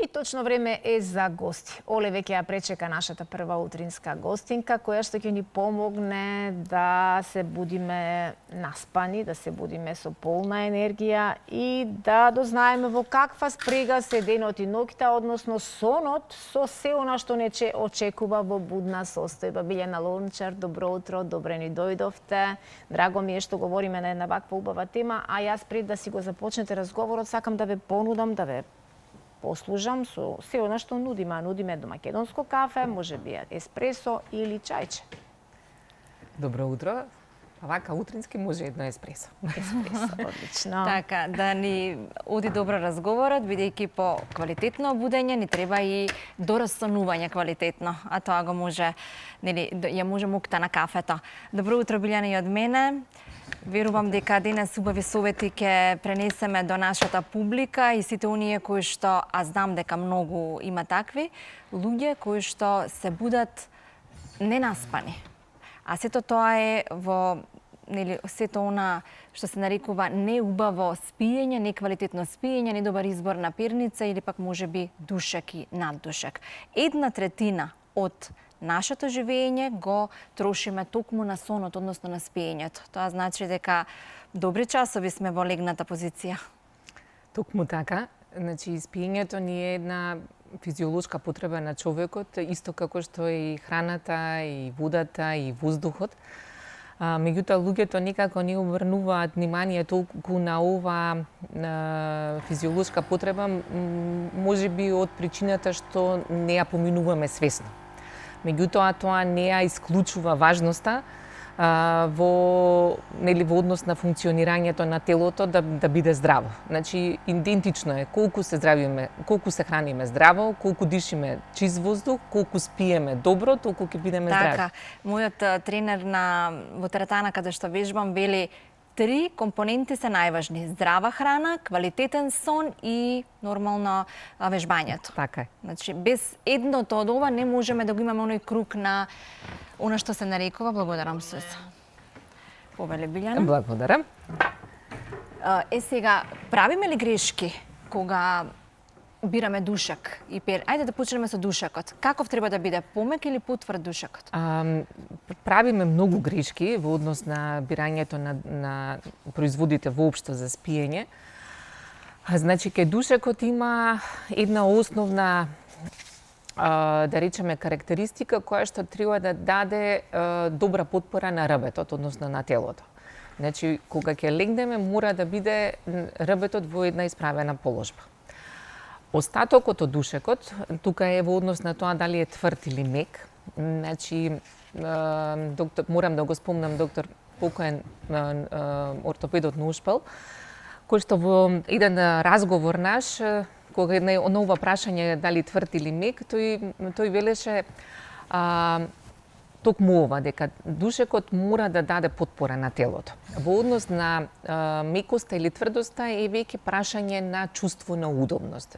И точно време е за гости. Оле веќе ја пречека нашата прва утринска гостинка, која што ќе ни помогне да се будиме наспани, да се будиме со полна енергија и да дознаеме во каква спрега се денот и ноќта, односно сонот со се она што не очекува во будна состојба. Билјана Лончар, добро утро, добре ни дојдовте. Драго ми е што говориме на една ваква убава тема, а јас пред да си го започнете разговорот, сакам да ве понудам, да ве послужам со се она што нудиме. Нудиме до македонско кафе, може би еспресо или чајче. Добро утро. Вака утрински може едно еспресо. Еспресо, одлично. Така, да ни оди добро разговорот, бидејќи по квалитетно будење ни треба и дорастанување квалитетно, а тоа го може, нели, ја може мукта на кафето. Добро утро, Билјана, и од мене. Верувам дека денес убави совети ќе пренесеме до нашата публика и сите оние кои што, а знам дека многу има такви, луѓе кои што се будат ненаспани. А сето тоа е во, нели, сето она што се нарекува неубаво спиење, неквалитетно спиење, недобар избор на перница или пак можеби душек и наддушек. 1/3 од нашето живење го трошиме токму на сонот, односно на спиењето. Тоа значи дека добри часови сме во легната позиција. Токму така. Значи, спиењето ни е една физиолошка потреба на човекот, исто како што е и храната, и водата, и воздухот. Меѓутоа, луѓето никако не обрнуваат внимание толку на ова физиолошка потреба, можеби од причината што не ја поминуваме свесно. Меѓутоа, тоа не ја исклучува важноста во однос на функционирањето на телото да биде здраво. Значи, идентично е колку се здравиме, колку се храниме здраво, колку дишиме чист воздух, колку спиеме добро, толку ќе бидеме здрави. Така, мојот тренер во теретана каде што вежбам вели 3 компоненти се најважни: здрава храна, квалитетен сон и нормално вежбањето. Така е. Значи, без едното од ова не можеме да го имаме оној круг на она што се нарекува. Благодарам се. Повеле, Билјана. Благодарам. Сега, правиме ли грешки кога бираме душек и пер? Ајде да почнеме со душекот. Каков треба да биде, помек или потврд душекот? Правиме многу грешки во однос на бирањето на производите воопшто за спиење. Значи, кај душекот има една основна, да речеме, карактеристика која што треба да даде добра потпора на рбетот, односно на телото. Значи, кога ќе легнеме, мора да биде рбетот во една исправена положба. Остатокот од душекот, тука е во однос на тоа дали е тврд или мек. Значи, морам да го спомнам доктор покоен ортопедот Нушпел, кој што во еден разговор наш, кога на ова прашање дали тврд или мек, тој велеше токму ова, дека душекот мора да даде потпора на телото. Во однос на мекоста или тврдоста е веќе прашање на чувство на удобност.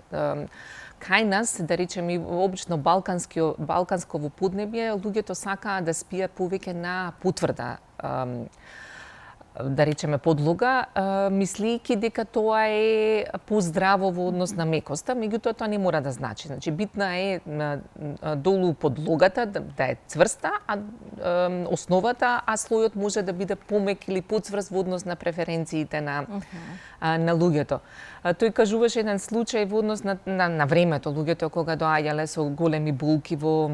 Кај нас, да речеме, обично балканско поднебје, луѓето сакаат да спијат повеќе на потврда, да речеме, подлога, мислејќи дека тоа е поздраво во однос на мекоста, меѓутоа тоа не мора да значи. Значи, битна е долу подлогата да е цврста, а основата, а слојот може да биде помек или поцврст во однос на преференциите на луѓето. Тој кажуваше еден случај во однос на времето, луѓето кога доаѓале со големи болки во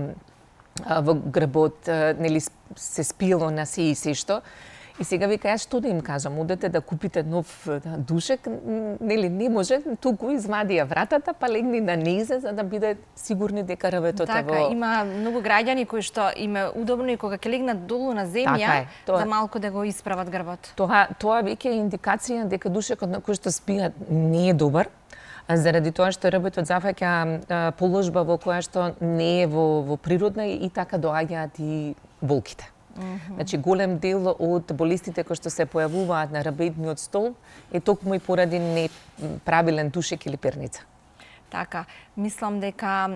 грбот, нели се спиело на се и се што. И сега вика, јас што да им кажам, одете да купите нов душек, нели не може, туку извади ја вратата, па легни на низе за да биде сигурни дека рбетот е во... Така, има многу граѓани кои што им е удобно и кога ќе легнат долу на земја, за малку да го исправат грбот. Тоа веќе е индикација дека душекот на кој што спијат не е добар, заради тоа што рбетот зафаќа положба во која што не е во природна и така доаѓаат и болките. Значи, голем дел од болестите кои што се појавуваат на рбетниот столб е токму и поради неправилен душек или перница. Така, мислам дека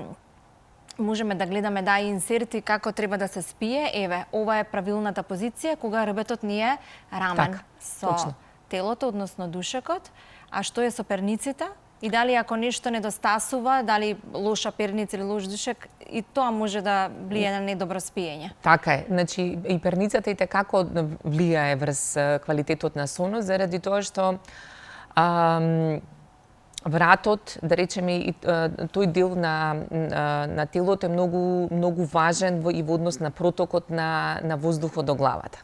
можеме да гледаме и инсерти како треба да се спие. Еве, ова е правилната позиција кога рбетот ни е рамен со телото, односно душекот. А што е со перниците? И дали ако нешто недостасува, дали лоша перница или лош душек, и тоа може да влијае на недобро спиење. Така е. Значи, и перницата и како влијае врз квалитетот на сонот, заради тоа што вратот, да речеме, и тој дел на телото е многу важен и во однос на протокот на воздухот до главата.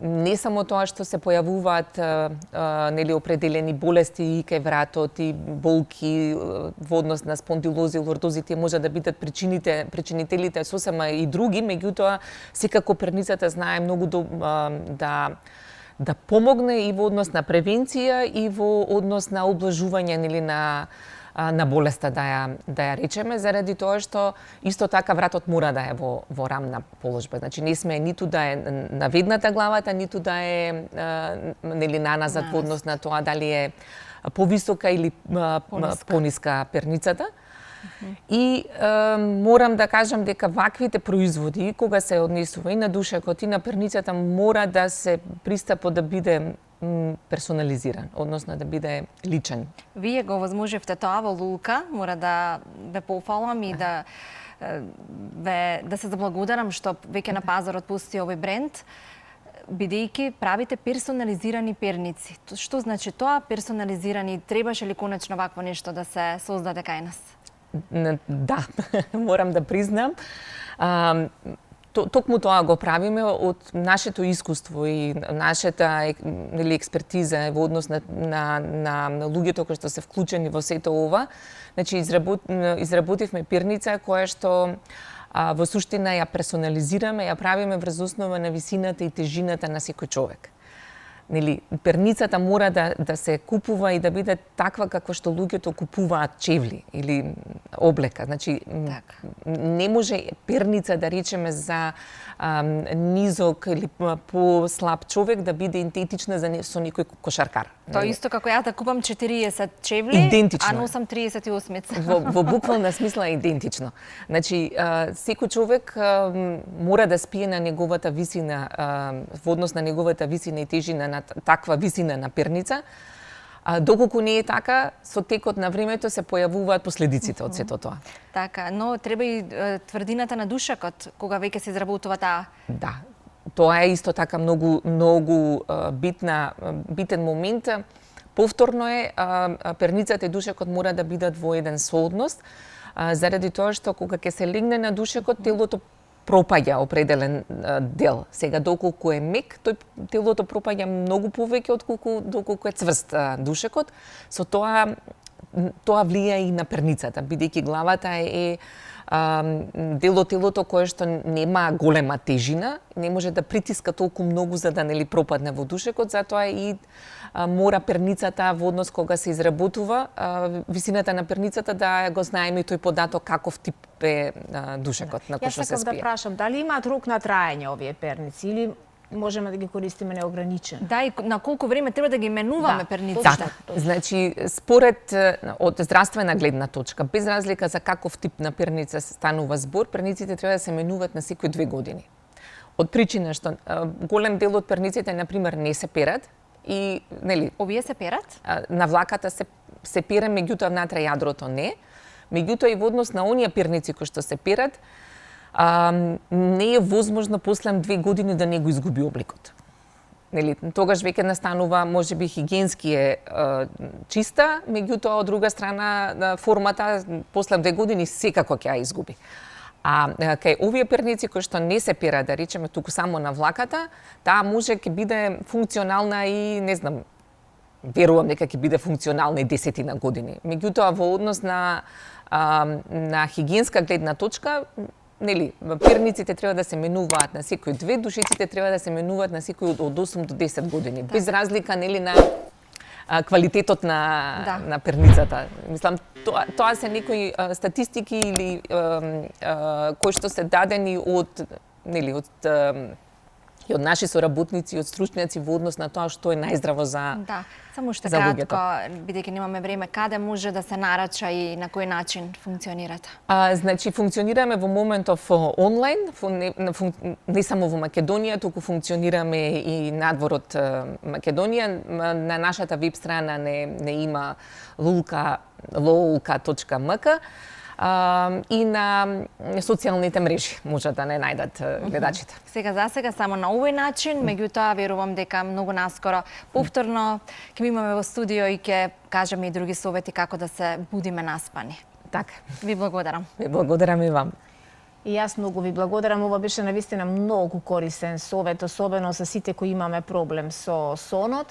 Не само тоа што се појавуваат нели определени болести кај вратот и болки во однос на спондилози, лордози, тие може да бидат причинителите сосема и други, меѓутоа секако перницата знае многу да помогне и во однос на превенција и во однос на облажување нели на болеста да ја речеме, заради тоа што исто така вратот мора да е во рамна положба. Значи не сме ниту да е наведната главата, ниту да е нели наназад во однос на тоа дали е повисока или пониска перницата. И морам да кажам дека ваквите производи, кога се однесува и на душекот и на перницата, мора да се пристапот да биде персонализиран, односно да биде личен. Вие го возможевте тоа во Лулка, мора да ве пофалам и да се заблагодарам што веќе на пазарот пусти овој бренд, бидејќи правите персонализирани перници. Што значи тоа персонализирани? Требаше ли конечно вакво нешто да се создаде кај нас? Да, морам да признам. Токму тоа го правиме од нашето искуство и нашата нели експертиза во однос на луѓето кои што се вклучени во сето ова. Значи изработивме перница која што во суштина ја персонализираме, ја правиме врз основа на висината и тежината на секој човек. Нели, перницата мора да се купува и да биде таква како што луѓето купуваат чевли или облека. Значи, не може перница да речеме за низок или по-слаб човек да биде идентична со некој кошаркар. Тоа исто како ја да купам 40 чевли, а носам 38. Во буквална смисла е идентично. Значи, секој човек мора да спие на неговата висина, во однос на неговата висина и тежина на таква висина на перница. Доколку не е така, со текот на времето се појавуваат последиците од сето тоа. Така, но треба и тврдината на душекот, кога веќе се изработува таа. Да, тоа е исто така многу битен момент. Повторно е, перницата и душекот мора да бидат во еден сооднос, заради тоа што кога ќе се легне на душекот, телото пропаѓа определен дел. Сега, доколку е мек, телото пропаѓа многу повеќе доколку е цврст душекот. Со тоа влијае и на перницата, бидејќи главата е дел од телото кое што нема голема тежина, не може да притиска толку многу за да нели пропадне во душекот, затоа и мора перницата во однос кога се изработува, висината на перницата да го знаеме и тој податок каков тип е душекот на кој што се спие. Јас сакам да прашам, дали имаат рок на траење овие перници или можеме да ги користиме неограничено? Да, и на колку време треба да ги менуваме перниците? Така, значи, според од здравствена гледна точка, без разлика за каков тип на перница станува збор, перниците треба да се менуваат на секои 2 години. Од причина што голем дел од перниците, например, не се перат, и нели овие се перат? На влаката се пере, меѓутоа внатре јадрото не. Меѓутоа и во однос на оние перници кои што се перат, не е возможно после 2 години да не го изгуби обликот. Нели, тогаш веќе настанува, можеби хигиенски е чиста, меѓутоа од друга страна формата после 2 години секако ќе ја изгуби. А кај овие перници кои што не се перат, да речеме туку само на влаката, таа може ќе биде функционална и не знам, верувам дека ќе биде функционална и 10 години. Меѓутоа во однос на хигиенска гледна точка, нели, перниците треба да се менуваат на секои 2, душеците треба да се менуваат на секои од 8 до 10 години, без разлика нели на квалитетот на перницата. Мислам, тоа се некои статистики или кои што се дадени од и од наши соработници, и од стручњаци во однос на тоа што е најздраво за Да, само уште за луѓето. кратко, бидејќи немаме време, каде може да се нарача и на кој начин функционирате? Значи, функционираме во моментов онлайн, не само во Македонија, туку функционираме и надвор од Македонија. На нашата веб страна не има lolka.mk, и на социјалните мрежи може да не најдат гледачите. Сега само на овој начин, меѓутоа верувам дека многу наскоро повторно ќе имаме во студио и ќе кажеме и други совети како да се будиме наспани. Така. Ви благодарам. Ви благодарам и вам. И јас многу ви благодарам, ова беше навистина многу корисен совет, особено за сите кои имаме проблем со сонот.